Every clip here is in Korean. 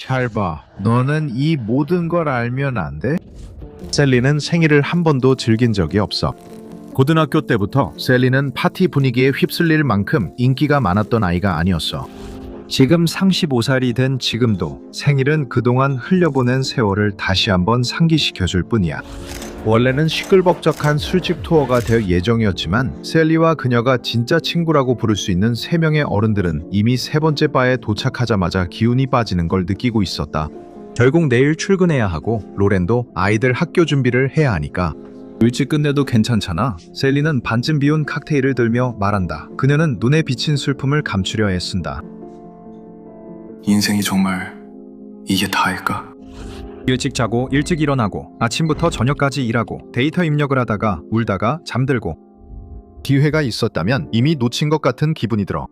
잘 봐. 너는 이 모든 걸 알면 안 돼? 셀리는 생일을 한 번도 즐긴 적이 없어. 고등학교 때부터 셀리는 파티 분위기에 휩쓸릴 만큼 인기가 많았던 아이가 아니었어. 지금 35살이 된 지금도 생일은 그동안 흘려보낸 세월을 다시 한번 상기시켜줄 뿐이야. 원래는 시끌벅적한 술집 투어가 될 예정이었지만 셀리와 그녀가 진짜 친구라고 부를 수 있는 3명의 어른들은 이미 3번째 바에 도착하자마자 기운이 빠지는 걸 느끼고 있었다. 결국 내일 출근해야 하고 로렌도 아이들 학교 준비를 해야 하니까 일찍 끝내도 괜찮잖아. 셀리는 반쯤 비운 칵테일을 들며 말한다. 그녀는 눈에 비친 슬픔을 감추려 애쓴다. 인생이 정말 이게 다일까? 일찍 자고 일찍 일어나고 아침부터 저녁까지 일하고 데이터 입력을 하다가 울다가 잠들고 기회가 있었다면 이미 놓친 것 같은 기분이 들어.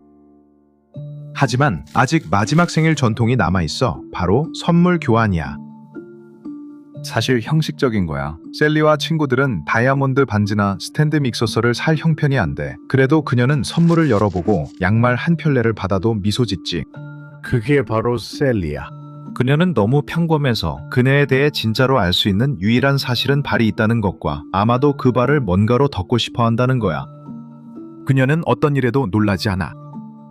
하지만 아직 마지막 생일 전통이 남아있어. 바로 선물 교환이야. 사실 형식적인 거야. 셀리와 친구들은 다이아몬드 반지나 스탠드 믹서서를 살 형편이 안 돼. 그래도 그녀는 선물을 열어보고 양말 한 켤레를 받아도 미소 짓지. 그게 바로 셀리야. 그녀는 너무 평범해서 그녀에 대해 진짜로 알 수 있는 유일한 사실은 발이 있다는 것과 아마도 그 발을 뭔가로 덮고 싶어 한다는 거야. 그녀는 어떤 일에도 놀라지 않아.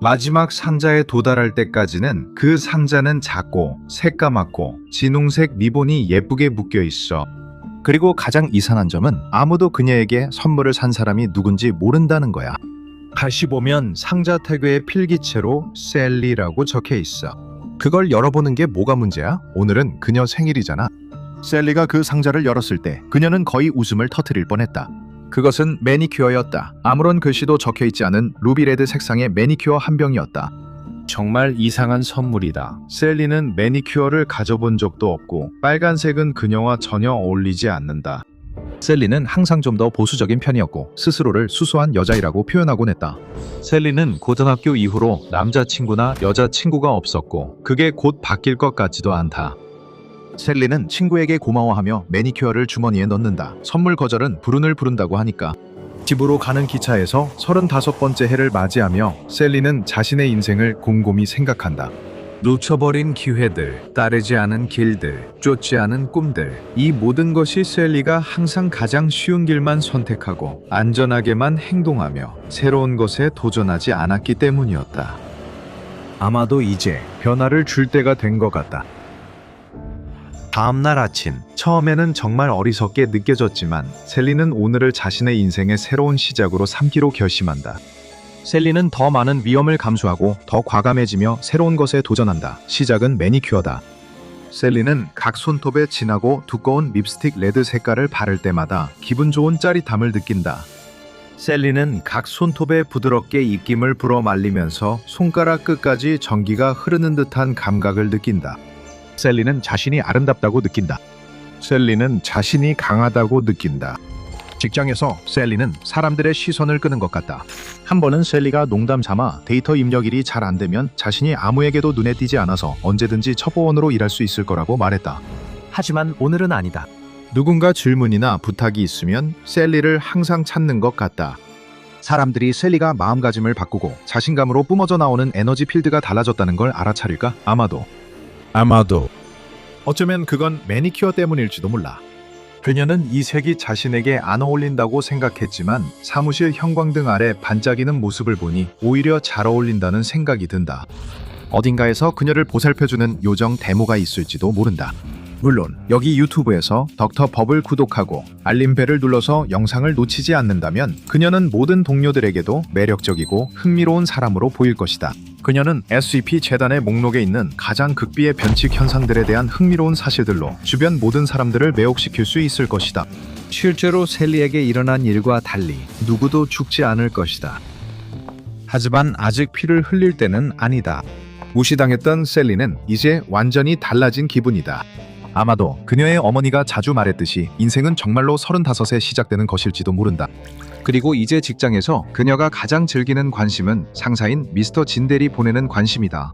마지막 상자에 도달할 때까지는 그 상자는 작고 새까맣고 진홍색 리본이 예쁘게 묶여 있어. 그리고 가장 이상한 점은 아무도 그녀에게 선물을 산 사람이 누군지 모른다는 거야. 다시 보면 상자 태그에 필기체로 셀리라고 적혀 있어. 그걸 열어보는 게 뭐가 문제야? 오늘은 그녀 생일이잖아. 셀리가 그 상자를 열었을 때 그녀는 거의 웃음을 터뜨릴 뻔했다. 그것은 매니큐어였다. 아무런 글씨도 적혀있지 않은 루비레드 색상의 매니큐어 한 병이었다. 정말 이상한 선물이다. 셀리는 매니큐어를 가져본 적도 없고 빨간색은 그녀와 전혀 어울리지 않는다. 셀리는 항상 좀 더 보수적인 편이었고 스스로를 수수한 여자이라고 표현하곤 했다. 셀리는 고등학교 이후로 남자친구나 여자친구가 없었고 그게 곧 바뀔 것 같지도 않다. 셀리는 친구에게 고마워하며 매니큐어를 주머니에 넣는다. 선물 거절은 불운을 부른다고 하니까. 집으로 가는 기차에서 35번째 해를 맞이하며 셀리는 자신의 인생을 곰곰이 생각한다. 놓쳐버린 기회들, 따르지 않은 길들, 쫓지 않은 꿈들, 이 모든 것이 셀리가 항상 가장 쉬운 길만 선택하고 안전하게만 행동하며 새로운 것에 도전하지 않았기 때문이었다. 아마도 이제 변화를 줄 때가 된 것 같다. 다음날 아침, 처음에는 정말 어리석게 느껴졌지만 셀리는 오늘을 자신의 인생의 새로운 시작으로 삼기로 결심한다. 셀리는 더 많은 위험을 감수하고 더 과감해지며 새로운 것에 도전한다. 시작은 매니큐어다. 셀리는 각 손톱에 진하고 두꺼운 립스틱 레드 색깔을 바를 때마다 기분 좋은 짜릿함을 느낀다. 셀리는 각 손톱에 부드럽게 입김을 불어 말리면서 손가락 끝까지 전기가 흐르는 듯한 감각을 느낀다. 셀리는 자신이 아름답다고 느낀다. 셀리는 자신이 강하다고 느낀다. 직장에서 셀리는 사람들의 시선을 끄는 것 같다. 한 번은 셀리가 농담 삼아 데이터 입력일이 잘 안 되면 자신이 아무에게도 눈에 띄지 않아서 언제든지 첩보원으로 일할 수 있을 거라고 말했다. 하지만 오늘은 아니다. 누군가 질문이나 부탁이 있으면 셀리를 항상 찾는 것 같다. 사람들이 셀리가 마음가짐을 바꾸고 자신감으로 뿜어져 나오는 에너지 필드가 달라졌다는 걸 알아차릴까? 아마도. 어쩌면 그건 매니큐어 때문일지도 몰라. 그녀는 이 색이 자신에게 안 어울린다고 생각했지만 사무실 형광등 아래 반짝이는 모습을 보니 오히려 잘 어울린다는 생각이 든다. 어딘가에서 그녀를 보살펴주는 요정 데모가 있을지도 모른다. 물론 여기 유튜브에서 닥터 법을 구독하고 알림벨을 눌러서 영상을 놓치지 않는다면 그녀는 모든 동료들에게도 매력적이고 흥미로운 사람으로 보일 것이다. 그녀는 SCP 재단의 목록에 있는 가장 극비의 변칙 현상들에 대한 흥미로운 사실들로 주변 모든 사람들을 매혹시킬 수 있을 것이다. 실제로 셀리에게 일어난 일과 달리 누구도 죽지 않을 것이다. 하지만 아직 피를 흘릴 때는 아니다. 무시당했던 셀리는 이제 완전히 달라진 기분이다. 아마도 그녀의 어머니가 자주 말했듯이 인생은 정말로 35에 시작되는 것일지도 모른다. 그리고 이제 직장에서 그녀가 가장 즐기는 관심은 상사인 미스터 진델이 보내는 관심이다.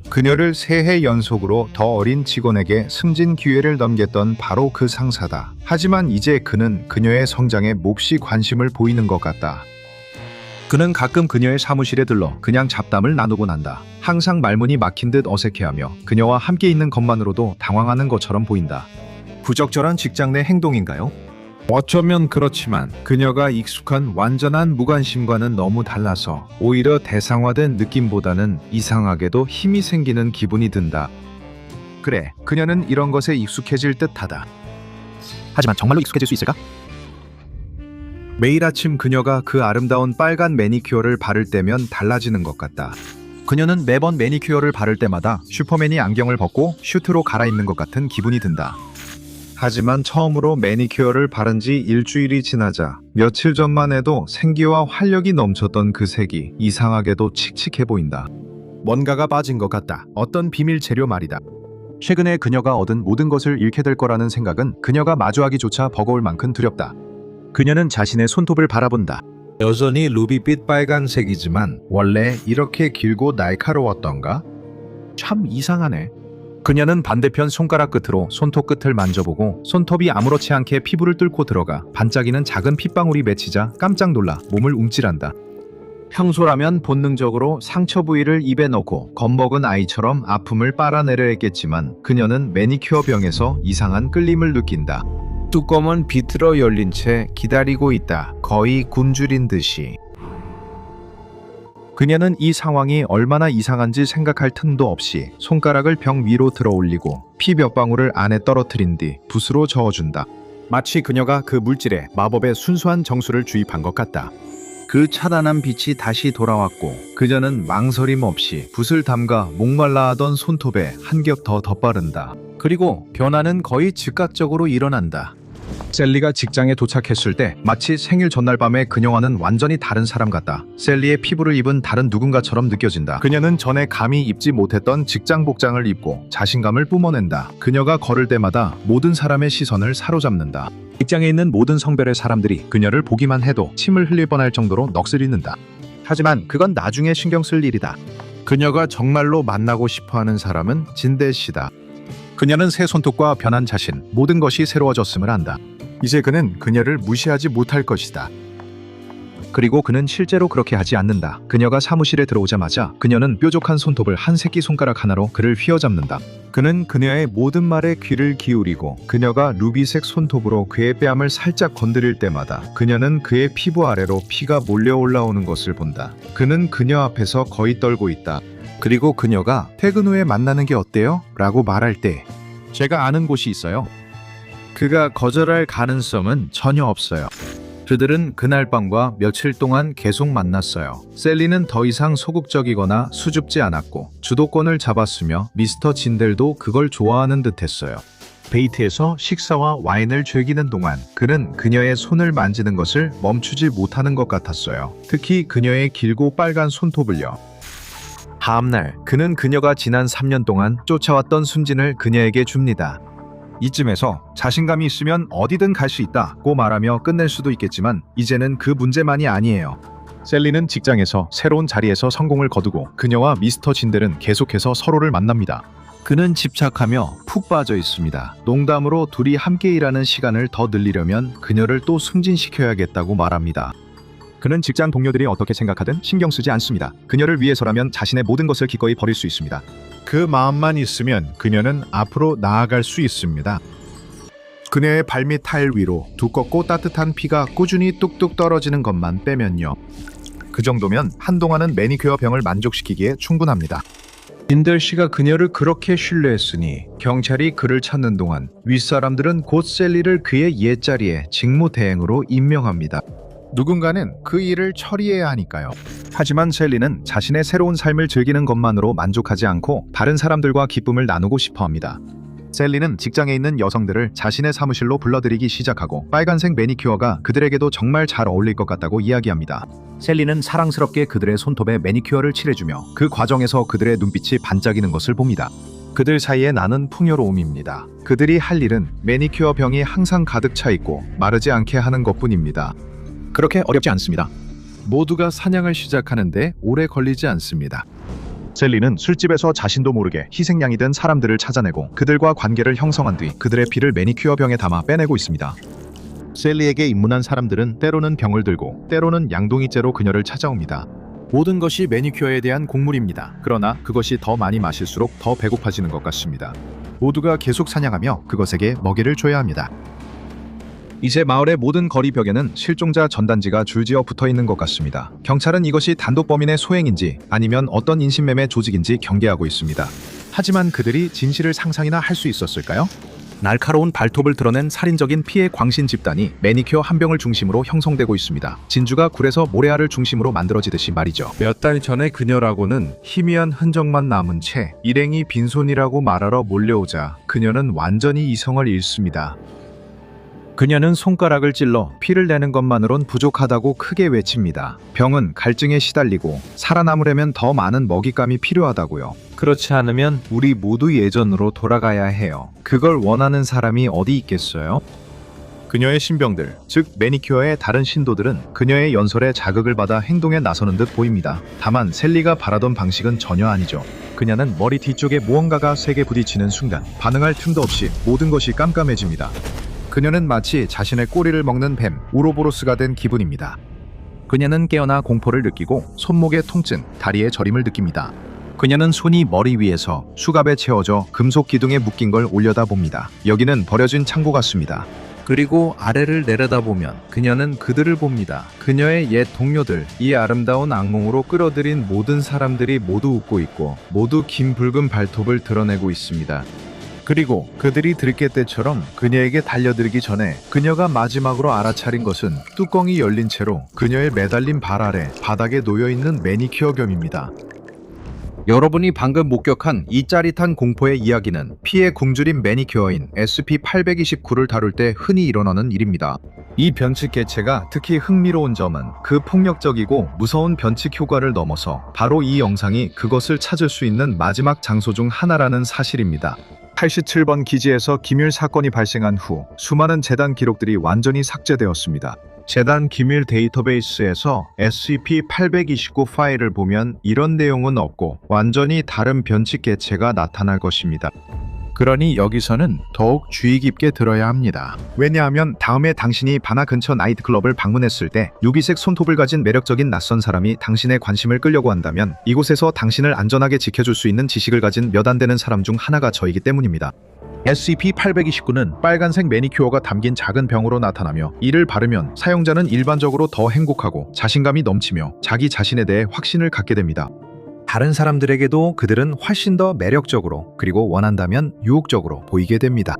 그녀를 3해 연속으로 더 어린 직원에게 승진 기회를 넘겼던 바로 그 상사다. 하지만 이제 그는 그녀의 성장에 몹시 관심을 보이는 것 같다. 그는 가끔 그녀의 사무실에 들러 그냥 잡담을 나누곤 한다. 항상 말문이 막힌 듯 어색해하며 그녀와 함께 있는 것만으로도 당황하는 것처럼 보인다. 부적절한 직장 내 행동인가요? 어쩌면 그렇지만 그녀가 익숙한 완전한 무관심과는 너무 달라서 오히려 대상화된 느낌보다는 이상하게도 힘이 생기는 기분이 든다. 그래, 그녀는 이런 것에 익숙해질 듯하다. 하지만 정말로 익숙해질 수 있을까? 매일 아침 그녀가 그 아름다운 빨간 매니큐어를 바를 때면 달라지는 것 같다. 그녀는 매번 매니큐어를 바를 때마다 슈퍼맨이 안경을 벗고 슈트로 갈아입는 것 같은 기분이 든다. 하지만 처음으로 매니큐어를 바른 지 일주일이 지나자 며칠 전만 해도 생기와 활력이 넘쳤던 그 색이 이상하게도 칙칙해 보인다. 뭔가가 빠진 것 같다. 어떤 비밀 재료 말이다. 최근에 그녀가 얻은 모든 것을 잃게 될 거라는 생각은 그녀가 마주하기조차 버거울 만큼 두렵다. 그녀는 자신의 손톱을 바라본다. 여전히 루비빛 빨간색이지만 원래 이렇게 길고 날카로웠던가? 참 이상하네. 그녀는 반대편 손가락 끝으로 손톱 끝을 만져보고 손톱이 아무렇지 않게 피부를 뚫고 들어가 반짝이는 작은 핏방울이 맺히자 깜짝 놀라 몸을 움찔한다. 평소라면 본능적으로 상처 부위를 입에 넣고 겁먹은 아이처럼 아픔을 빨아내려 했겠지만 그녀는 매니큐어 병에서 이상한 끌림을 느낀다. 뚜껑은 비틀어 열린 채 기다리고 있다. 거의 굶주린 듯이. 그녀는 이 상황이 얼마나 이상한지 생각할 틈도 없이 손가락을 병 위로 들어 올리고 피 몇 방울을 안에 떨어뜨린 뒤 붓으로 저어준다. 마치 그녀가 그 물질에 마법의 순수한 정수를 주입한 것 같다. 그 찬란한 빛이 다시 돌아왔고 그녀는 망설임 없이 붓을 담가 목말라 하던 손톱에 한 겹 더 덧바른다. 그리고 변화는 거의 즉각적으로 일어난다. 셀리가 직장에 도착했을 때 마치 생일 전날 밤에 그녀와는 완전히 다른 사람 같다. 셀리의 피부를 입은 다른 누군가처럼 느껴진다. 그녀는 전에 감히 입지 못했던 직장 복장을 입고 자신감을 뿜어낸다. 그녀가 걸을 때마다 모든 사람의 시선을 사로잡는다. 직장에 있는 모든 성별의 사람들이 그녀를 보기만 해도 침을 흘릴 뻔할 정도로 넋을 잃는다. 하지만 그건 나중에 신경 쓸 일이다. 그녀가 정말로 만나고 싶어하는 사람은 진대 씨다. 그녀는 새 손톱과 변한 자신, 모든 것이 새로워졌음을 안다. 이제 그는 그녀를 무시하지 못할 것이다. 그리고 그는 실제로 그렇게 하지 않는다. 그녀가 사무실에 들어오자마자 그녀는 뾰족한 손톱을 한 새끼손가락 하나로 그를 휘어잡는다. 그는 그녀의 모든 말에 귀를 기울이고 그녀가 루비색 손톱으로 그의 뺨을 살짝 건드릴 때마다 그녀는 그의 피부 아래로 피가 몰려 올라오는 것을 본다. 그는 그녀 앞에서 거의 떨고 있다. 그리고 그녀가 퇴근 후에 만나는 게 어때요? 라고 말할 때 제가 아는 곳이 있어요. 그가 거절할 가능성은 전혀 없어요. 그들은 그날 밤과 며칠 동안 계속 만났어요. 셀리는 더 이상 소극적이거나 수줍지 않았고 주도권을 잡았으며 미스터 진델도 그걸 좋아하는 듯했어요. 데이트에서 식사와 와인을 즐기는 동안 그는 그녀의 손을 만지는 것을 멈추지 못하는 것 같았어요. 특히 그녀의 길고 빨간 손톱을요. 다음날 그는 그녀가 지난 3년 동안 쫓아왔던 순진을 그녀에게 줍니다. 이쯤에서 자신감이 있으면 어디든 갈 수 있다고 말하며 끝낼 수도 있겠지만 이제는 그 문제만이 아니에요. 셀리는 직장에서 새로운 자리에서 성공을 거두고 그녀와 미스터 진델은 계속해서 서로를 만납니다. 그는 집착하며 푹 빠져 있습니다. 농담으로 둘이 함께 일하는 시간을 더 늘리려면 그녀를 또 승진시켜야겠다고 말합니다. 그는 직장 동료들이 어떻게 생각하든 신경 쓰지 않습니다. 그녀를 위해서라면 자신의 모든 것을 기꺼이 버릴 수 있습니다. 그 마음만 있으면 그녀는 앞으로 나아갈 수 있습니다. 그녀의 발밑 타일 위로 두껍고 따뜻한 피가 꾸준히 뚝뚝 떨어지는 것만 빼면요. 그 정도면 한동안은 매니큐어 병을 만족시키기에 충분합니다. 진델 씨가 그녀를 그렇게 신뢰했으니 경찰이 그를 찾는 동안 윗사람들은 곧 셀리를 그의 옛자리에 직무대행으로 임명합니다. 누군가는 그 일을 처리해야 하니까요. 하지만 셀리는 자신의 새로운 삶을 즐기는 것만으로 만족하지 않고 다른 사람들과 기쁨을 나누고 싶어합니다. 셀리는 직장에 있는 여성들을 자신의 사무실로 불러들이기 시작하고 빨간색 매니큐어가 그들에게도 정말 잘 어울릴 것 같다고 이야기합니다. 셀리는 사랑스럽게 그들의 손톱에 매니큐어를 칠해주며 그 과정에서 그들의 눈빛이 반짝이는 것을 봅니다. 그들 사이에 나는 풍요로움입니다. 그들이 할 일은 매니큐어 병이 항상 가득 차 있고 마르지 않게 하는 것뿐입니다. 그렇게 어렵지 않습니다. 모두가 사냥을 시작하는데 오래 걸리지 않습니다. 셀리는 술집에서 자신도 모르게 희생양이 된 사람들을 찾아내고 그들과 관계를 형성한 뒤 그들의 피를 매니큐어 병에 담아 빼내고 있습니다. 셀리에게 입문한 사람들은 때로는 병을 들고 때로는 양동이째로 그녀를 찾아옵니다. 모든 것이 매니큐어에 대한 곡물입니다. 그러나 그것이 더 많이 마실수록 더 배고파지는 것 같습니다. 모두가 계속 사냥하며 그것에게 먹이를 줘야 합니다. 이제 마을의 모든 거리 벽에는 실종자 전단지가 줄지어 붙어 있는 것 같습니다. 경찰은 이것이 단독범인의 소행인지 아니면 어떤 인신매매 조직인지 경계하고 있습니다. 하지만 그들이 진실을 상상이나 할 수 있었을까요? 날카로운 발톱을 드러낸 살인적인 피해 광신 집단이 매니큐어 한 병을 중심으로 형성되고 있습니다. 진주가 굴에서 모래알을 중심으로 만들어지듯이 말이죠. 몇 달 전에 그녀라고는 희미한 흔적만 남은 채 일행이 빈손이라고 말하러 몰려오자 그녀는 완전히 이성을 잃습니다. 그녀는 손가락을 찔러 피를 내는 것만으론 부족하다고 크게 외칩니다. 병은 갈증에 시달리고 살아남으려면 더 많은 먹잇감이 필요하다고요. 그렇지 않으면 우리 모두 예전으로 돌아가야 해요. 그걸 원하는 사람이 어디 있겠어요? 그녀의 신병들, 즉 매니큐어의 다른 신도들은 그녀의 연설에 자극을 받아 행동에 나서는 듯 보입니다. 다만 셀리가 바라던 방식은 전혀 아니죠. 그녀는 머리 뒤쪽에 무언가가 세게 부딪히는 순간 반응할 틈도 없이 모든 것이 깜깜해집니다. 그녀는 마치 자신의 꼬리를 먹는 뱀, 우로보로스가 된 기분입니다. 그녀는 깨어나 공포를 느끼고 손목의 통증, 다리의 저림을 느낍니다. 그녀는 손이 머리 위에서 수갑에 채워져 금속 기둥에 묶인 걸 올려다봅니다. 여기는 버려진 창고 같습니다. 그리고 아래를 내려다보면 그녀는 그들을 봅니다. 그녀의 옛 동료들, 이 아름다운 악몽으로 끌어들인 모든 사람들이 모두 웃고 있고 모두 긴 붉은 발톱을 드러내고 있습니다. 그리고 그들이 들깨 때처럼 그녀에게 달려들기 전에 그녀가 마지막으로 알아차린 것은 뚜껑이 열린 채로 그녀의 매달린 발 아래 바닥에 놓여있는 매니큐어 겸입니다. 여러분이 방금 목격한 이 짜릿한 공포의 이야기는 피해 굶주린 매니큐어인 SCP-829를 다룰 때 흔히 일어나는 일입니다. 이 변칙 개체가 특히 흥미로운 점은 그 폭력적이고 무서운 변칙 효과를 넘어서 바로 이 영상이 그것을 찾을 수 있는 마지막 장소 중 하나라는 사실입니다. 87번 기지에서 기밀 사건이 발생한 후 수많은 재단 기록들이 완전히 삭제되었습니다. 재단 기밀 데이터베이스에서 SCP-829 파일을 보면 이런 내용은 없고 완전히 다른 변칙 개체가 나타날 것입니다. 그러니 여기서는 더욱 주의 깊게 들어야 합니다. 왜냐하면 다음에 당신이 바나 근처 나이트클럽을 방문했을 때 유기색 손톱을 가진 매력적인 낯선 사람이 당신의 관심을 끌려고 한다면 이곳에서 당신을 안전하게 지켜줄 수 있는 지식을 가진 몇 안 되는 사람 중 하나가 저이기 때문입니다. SCP-829는 빨간색 매니큐어가 담긴 작은 병으로 나타나며 이를 바르면 사용자는 일반적으로 더 행복하고 자신감이 넘치며 자기 자신에 대해 확신을 갖게 됩니다. 다른 사람들에게도 그들은 훨씬 더 매력적으로 그리고 원한다면 유혹적으로 보이게 됩니다.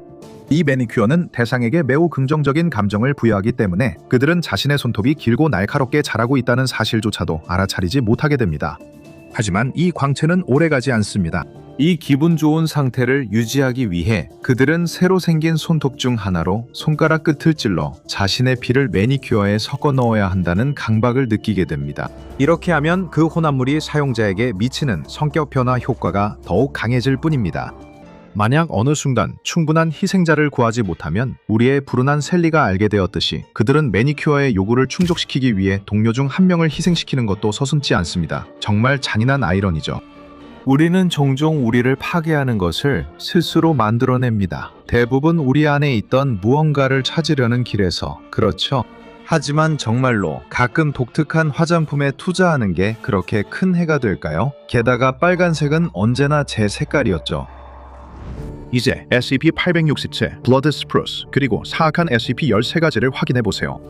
이 매니큐어는 대상에게 매우 긍정적인 감정을 부여하기 때문에 그들은 자신의 손톱이 길고 날카롭게 자라고 있다는 사실조차도 알아차리지 못하게 됩니다. 하지만 이 광채는 오래가지 않습니다. 이 기분 좋은 상태를 유지하기 위해 그들은 새로 생긴 손톱 중 하나로 손가락 끝을 찔러 자신의 피를 매니큐어에 섞어 넣어야 한다는 강박을 느끼게 됩니다. 이렇게 하면 그 혼합물이 사용자에게 미치는 성격 변화 효과가 더욱 강해질 뿐입니다. 만약 어느 순간 충분한 희생자를 구하지 못하면 우리의 불운한 셀리가 알게 되었듯이 그들은 매니큐어의 요구를 충족시키기 위해 동료 중 한 명을 희생시키는 것도 서슴지 않습니다. 정말 잔인한 아이러니죠. 우리는 종종 우리를 파괴하는 것을 스스로 만들어냅니다. 대부분 우리 안에 있던 무언가를 찾으려는 길에서, 그렇죠? 하지만 정말로 가끔 독특한 화장품에 투자하는 게 그렇게 큰 해가 될까요? 게다가 빨간색은 언제나 제 색깔이었죠. 이제 SCP-867, 블러드 스프루스, 그리고 사악한 SCP-13가지를 확인해보세요.